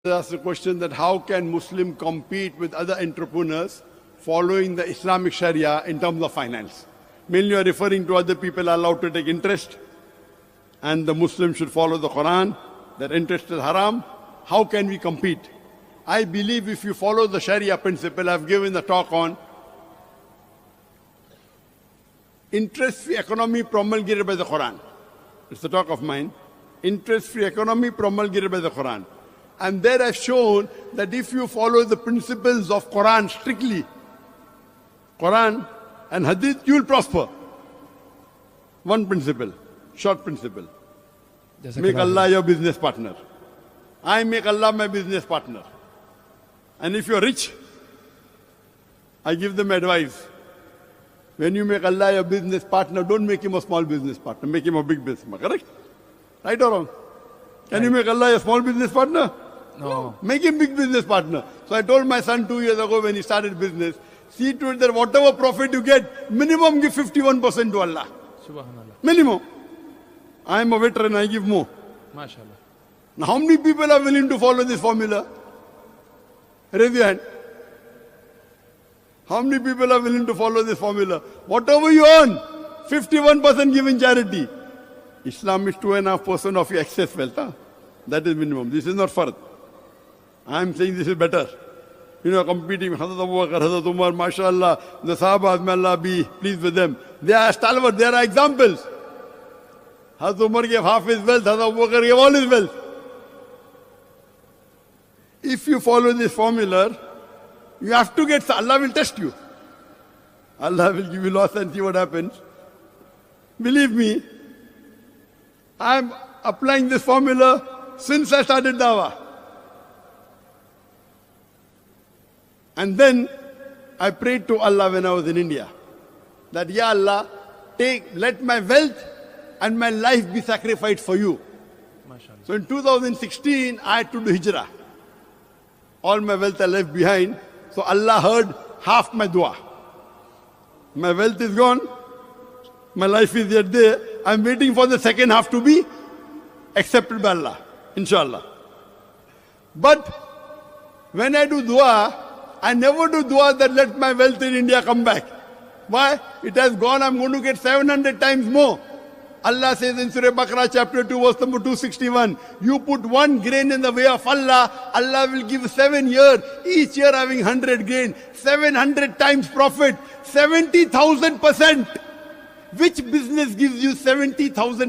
Asked the question that how can Muslim compete with other entrepreneurs following the Islamic Sharia in terms of finance? Mainly you are referring to other people are allowed to take interest and the Muslims should follow the Quran, that interest is haram. How can we compete? I believe if you follow the Sharia principle, I've given the talk on interest-free economy promulgated by the Quran. It's the talk of mine. Interest-free economy promulgated by the Quran. And there I've shown that if you follow the principles of Quran strictly, Quran and Hadith, you will prosper. One principle, short principle. Make Allah your business partner. I make Allah my business partner. And if you're rich, I give them advice. When you make Allah your business partner, don't make him a small business partner, make him a big business partner. Correct? Right or wrong? Can you make Allah a small business partner? No. Make him big business partner. So I told my son 2 years ago when he started business, see to it that whatever profit you get, minimum give 51% to Allah. Subhanallah. Minimum. I am a veteran, I give more. MashaAllah. Now how many people are willing to follow this formula? Raise your hand. How many people are willing to follow this formula? Whatever you earn, 51% give in charity. Islam is 2.5% of your excess wealth. Huh? That is minimum. This is not fard. I am saying this is better. You know, competing with Hazrat Abu Bakr, Hazrat Umar, mashallah, the Sahabas, may Allah be pleased with them. They are stalwart, there are examples. Hazrat Umar gave half his wealth, Hazrat Abu Bakr gave all his wealth. If you follow this formula, you have to get, Allah will test you. Allah will give you loss and see what happens. Believe me, I am applying this formula since I started Dawah. And then I prayed to Allah when I was in India that, Ya Allah, let my wealth and my life be sacrificed for you. MashaAllah. So in 2016, I had to do hijrah. All my wealth I left behind. So Allah heard half my dua. My wealth is gone. My life is yet there. I'm waiting for the second half to be accepted by Allah. Inshallah. But when I do dua, I never do dua that let my wealth in India come back. Why? It has gone, I'm going to get 700 times more. Allah says in Surah Baqarah chapter 2 verse number 261, you put 1 grain in the way of Allah, Allah will give 7 years, each year having 100 grain, 700 times profit, 70,000%. Which business gives you 70,000